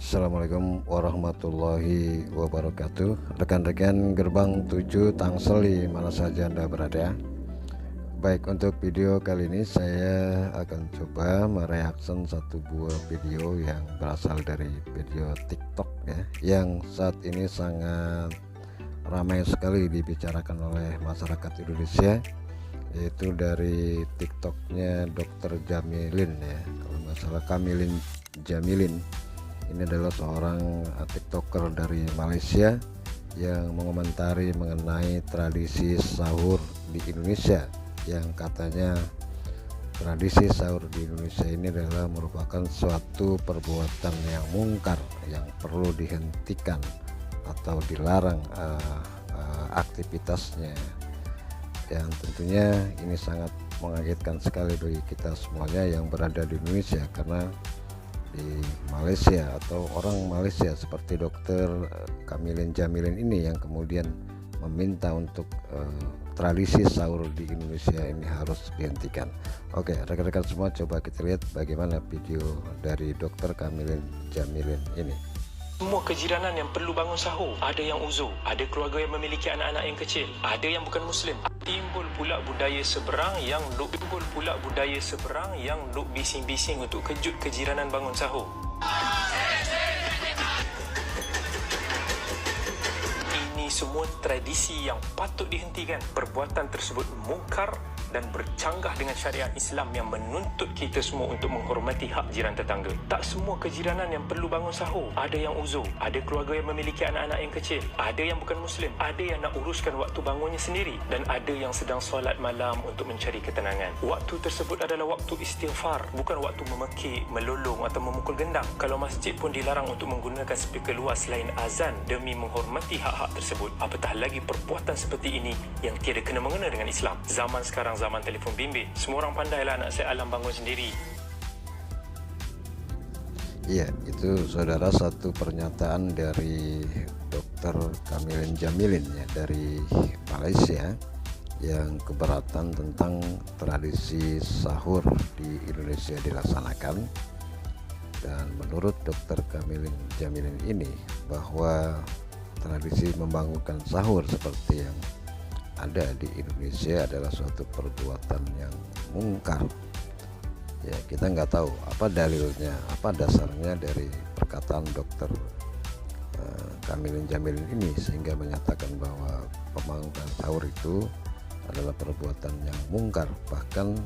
Assalamualaikum warahmatullahi wabarakatuh. Rekan-rekan gerbang 7 Tangsel di mana saja Anda berada. Baik, untuk video kali ini saya akan coba mereaction satu buah video yang berasal dari video TikTok ya, yang saat ini sangat ramai sekali dibicarakan oleh masyarakat Indonesia, yaitu dari TikToknya Dr. Jamilin ya, kalau nggak salah Kamilin Jamilin. Ini adalah seorang TikToker dari Malaysia yang mengomentari mengenai tradisi sahur di Indonesia, yang katanya tradisi sahur di Indonesia ini adalah merupakan suatu perbuatan yang mungkar yang perlu dihentikan atau dilarang aktivitasnya. Yang tentunya ini sangat mengagetkan sekali bagi kita semuanya yang berada di Indonesia, karena di Malaysia atau orang Malaysia seperti Dokter Kamilin Jamilin ini yang kemudian meminta untuk tradisi sahur di Indonesia ini harus dihentikan. Oke, rekan-rekan semua, coba kita lihat bagaimana video dari Dokter Kamilin Jamilin ini. Semua kejiranan yang perlu bangun sahur, ada yang uzur, ada keluarga yang memiliki anak-anak yang kecil, ada yang bukan Muslim. Timbul pula budaya seberang yang duk bising-bising untuk kejut kejiranan bangun sahur. Ini semua tradisi yang patut dihentikan. Perbuatan tersebut mungkar dan bercanggah dengan syariat Islam yang menuntut kita semua untuk menghormati hak jiran tetangga. Tak semua kejiranan yang perlu bangun sahur, ada yang uzur, ada keluarga yang memiliki anak-anak yang kecil, ada yang bukan Muslim, ada yang nak uruskan waktu bangunnya sendiri, dan ada yang sedang solat malam untuk mencari ketenangan. Waktu tersebut adalah waktu istighfar, bukan waktu memekik, melolong atau memukul gendang. Kalau masjid pun dilarang untuk menggunakan speaker luas selain azan demi menghormati hak-hak tersebut, apatah lagi perbuatan seperti ini yang tiada kena-mengena dengan Islam. Zaman sekarang zaman telefon bimbit, semua orang pandailah nak set alam bangun sendiri. Iya, itu saudara satu pernyataan dari Dr. Kamilin Jamilin ya, dari Malaysia, yang keberatan tentang tradisi sahur di Indonesia dilaksanakan. Dan menurut Dr. Kamilin Jamilin ini, bahwa tradisi membangunkan sahur seperti yang ada di Indonesia adalah suatu perbuatan yang mungkar. Ya, kita nggak tahu apa dalilnya, apa dasarnya dari perkataan Dokter Kamilin Jamilin ini sehingga menyatakan bahwa membangunkan sahur itu adalah perbuatan yang mungkar, bahkan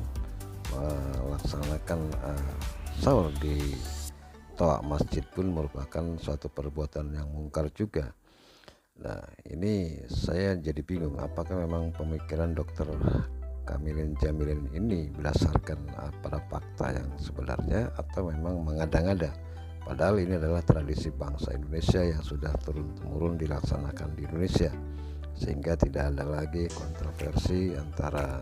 melaksanakan sahur di toa masjid pun merupakan suatu perbuatan yang mungkar juga. Nah, ini saya jadi bingung, apakah memang pemikiran Dokter Kamilin Jamilin ini berdasarkan pada fakta yang sebenarnya atau memang mengada-ngada. Padahal ini adalah tradisi bangsa Indonesia yang sudah turun-temurun dilaksanakan di Indonesia, sehingga tidak ada lagi kontroversi antara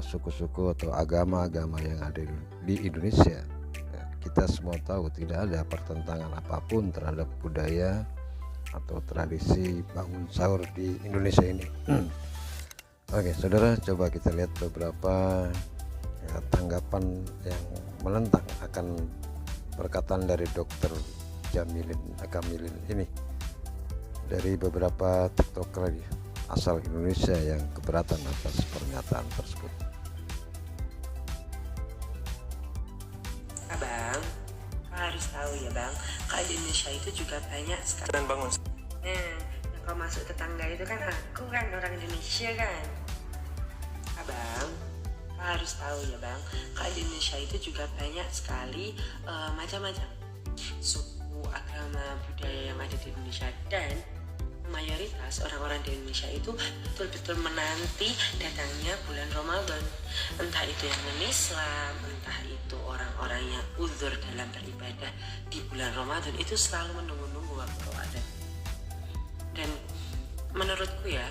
suku-suku atau agama-agama yang ada di Indonesia. Kita semua tahu tidak ada pertentangan apapun terhadap budaya atau tradisi bangun sahur di Indonesia ini. Oke, saudara, coba kita lihat beberapa tanggapan yang menentang akan perkataan dari Dr. Jamilin Kamilin ini dari beberapa TikToker asal Indonesia yang keberatan atas pernyataan tersebut. Abang, harus tahu ya bang, kalau di Indonesia itu juga banyak sekali. Dan bangun Yang kau masuk tetangga itu kan aku kan orang Indonesia kan. Abang, kau harus tahu ya bang, kalau di Indonesia itu juga banyak sekali macam-macam suku, agama, budaya yang ada di Indonesia, dan mayoritas orang-orang di Indonesia itu betul-betul menanti datangnya bulan Ramadan. Entah itu yang non-Islam, entah itu orang-orang yang uzur dalam beribadah di bulan Ramadan, itu selalu menunggu-nunggu waktu Ramadan. Dan menurutku ya,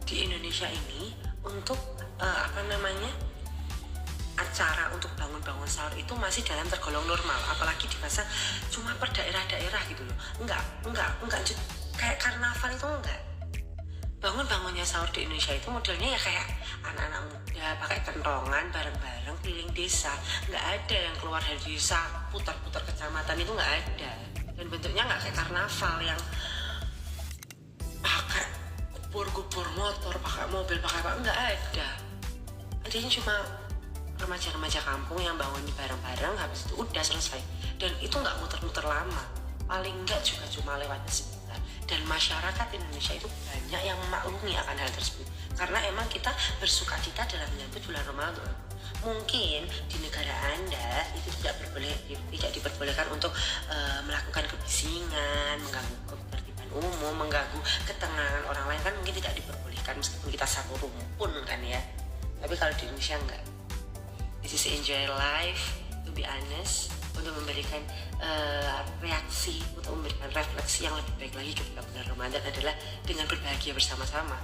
di Indonesia ini untuk acara untuk bangun-bangun sahur itu masih dalam tergolong normal, apalagi di masa cuma per daerah-daerah gitu loh. Enggak kayak karnaval itu enggak. Bangun-bangunnya sahur di Indonesia itu modelnya ya kayak anak-anak muda pakai kentongan bareng-bareng keliling desa. Nggak ada yang keluar dari desa putar-putar kecamatan, itu nggak ada. dan bentuknya nggak kayak karnaval yang pakai gubur motor, pakai mobil, pakai apa, nggak ada. Adanya cuma remaja-remaja kampung yang bangun bareng-bareng, habis itu udah selesai. Dan itu nggak muter-muter lama, paling nggak juga cuma lewatnya sebentar. Dan masyarakat Indonesia itu banyak yang memaklumi akan hal tersebut, karena emang kita bersuka cita dalam menyambut bulan Ramadan. Mungkin di negara Anda itu tidak diperbolehkan untuk melakukan kebisingan, mengganggu ketertiban umum, mengganggu ketenangan orang lain, kan mungkin tidak diperbolehkan meskipun kita satu rumpun kan ya. Tapi kalau di Indonesia enggak. This is enjoy life, to be honest, untuk memberikan reaksi, untuk memberikan refleksi yang lebih baik lagi ketika bulan Ramadan adalah dengan berbahagia bersama-sama.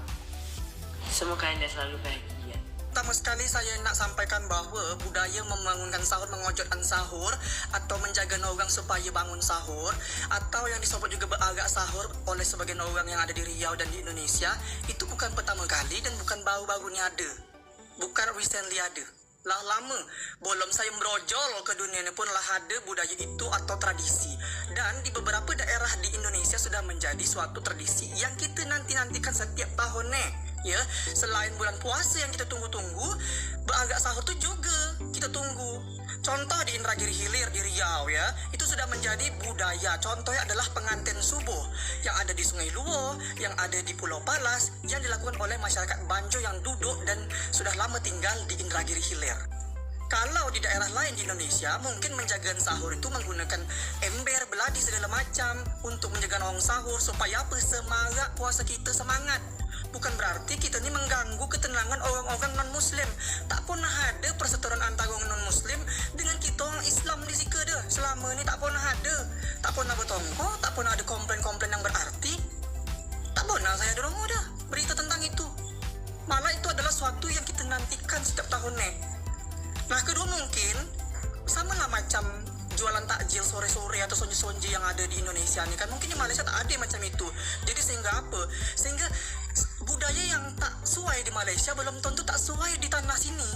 Semoga Anda selalu bahagia. Pertama sekali saya nak sampaikan bahwa budaya membangunkan sahur, mengojotkan sahur, atau menjaga orang supaya bangun sahur, atau yang disebut juga beragak sahur oleh sebagian orang yang ada di Riau dan di Indonesia, itu bukan pertama kali dan bukan baru-baru ini ada, bukan recently ada. Lah lama, belum saya merojol ke dunia ini pun lah ada budaya itu atau tradisi. Dan di beberapa daerah di Indonesia sudah menjadi suatu tradisi yang kita nanti-nantikan setiap tahun ya. Selain bulan puasa yang kita tunggu-tunggu, beragak sahur itu juga kita tunggu. Contoh di Indragiri Hilir di Riau ya, itu sudah menjadi budaya. Contohnya adalah pengantin subuh yang ada di Sungai Luo, yang ada di Pulau Palas, yang dilakukan oleh masyarakat Banjo yang duduk dan sudah lama tinggal di Indragiri Hilir. Kalau di daerah lain di Indonesia, mungkin menjaga sahur itu menggunakan ember, beladi segala macam untuk menjaga orang sahur supaya apa? Semangat puasa kita semangat. Bukan berarti kita ini mengganggu ketenangan orang-orang non-muslim. Tak pernah ada perseteruan antara orang non-muslim dengan kita orang Islam di sini dah. Selama ini tak pernah ada. Tak pernah bertongkol, tak pernah ada komplain-komplain yang berarti. Tak pernah saya ada dah berita tentang itu. Malah itu adalah suatu yang kita nantikan setiap tahunnya. Nah, kedua mungkin sama lah macam jualan takjil sore-sore atau sonje-sonje yang ada di Indonesia nih kan, mungkin di Malaysia tak ada macam itu. Jadi sehingga apa? Sehingga budaya yang tak sesuai di Malaysia belum tentu tak sesuai di tanah sini.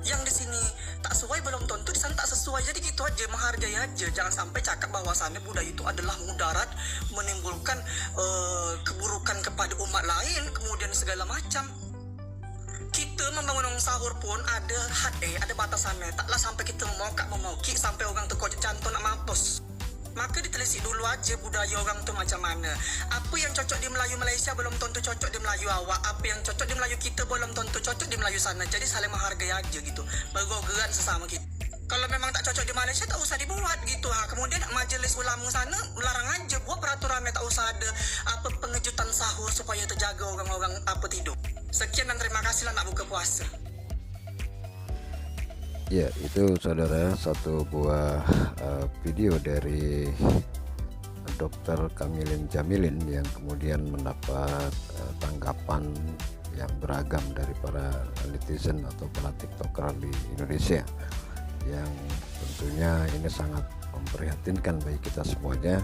Yang di sini tak sesuai belum tentu di sana tak sesuai. Jadi gitu aja, menghargai aja. Jangan sampai cakap bahwasannya budaya itu adalah mudarat, menimbulkan keburukan kepada umat lain, kemudian segala macam. Kita membangun sahur pun ada ada batasannya. Taklah sampai kita memauki sampai orang tu kocok cantum nak mampus. Maka ditelisik dulu aja budaya orang tu macam mana. Apa yang cocok di Melayu Malaysia belum tentu cocok di Melayu awak. Apa yang cocok di Melayu kita belum tentu cocok di Melayu sana. Jadi saling menghargai aja gitu, bergogeran sesama kita. Kalau memang tak cocok di Malaysia tak usah dibuat gitu. Kemudian majelis ulama sana melarang aja, buat peraturan tak usah ada apa pengejutan sahur supaya terjaga orang-orang apa tidur. Sekian dan terima kasih lah nak buka puasa. Ya, itu saudara satu buah video dari Dr. Kamilin Jamilin yang kemudian mendapat tanggapan yang beragam dari para netizen atau para tiktoker di Indonesia, yang tentunya ini sangat memprihatinkan bagi kita semuanya,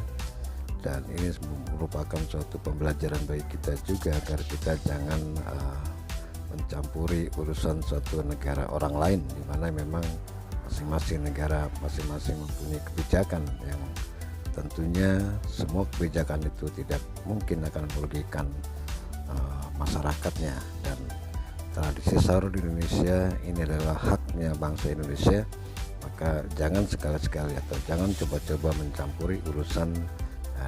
dan ini merupakan suatu pembelajaran bagi kita juga agar kita jangan mencampuri urusan suatu negara orang lain, di mana memang masing-masing negara masing-masing mempunyai kebijakan yang tentunya semua kebijakan itu tidak mungkin akan merugikan masyarakatnya. Dan tradisi sahur di Indonesia ini adalah haknya bangsa Indonesia, maka jangan sekali-sekali atau jangan coba-coba mencampuri urusan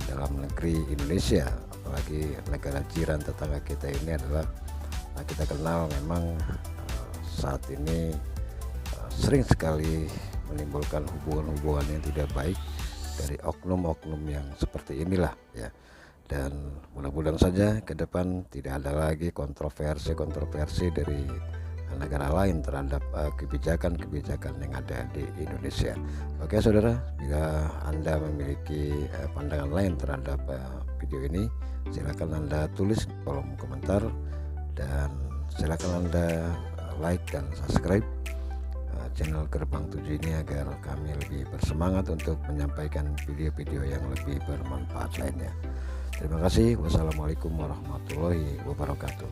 dalam negeri Indonesia, apalagi negara jiran tetangga kita ini adalah kita kenal memang saat ini sering sekali menimbulkan hubungan-hubungan yang tidak baik dari oknum-oknum yang seperti inilah ya. Dan mudah-mudahan saja ke depan tidak ada lagi kontroversi dari negara lain terhadap kebijakan-kebijakan yang ada di Indonesia. Oke saudara, bila Anda memiliki pandangan lain terhadap video ini, silakan Anda tulis di kolom komentar, dan silakan Anda like dan subscribe channel Gerbang 7 ini agar kami lebih bersemangat untuk menyampaikan video-video yang lebih bermanfaat lainnya. Terima kasih. Wassalamualaikum warahmatullahi wabarakatuh.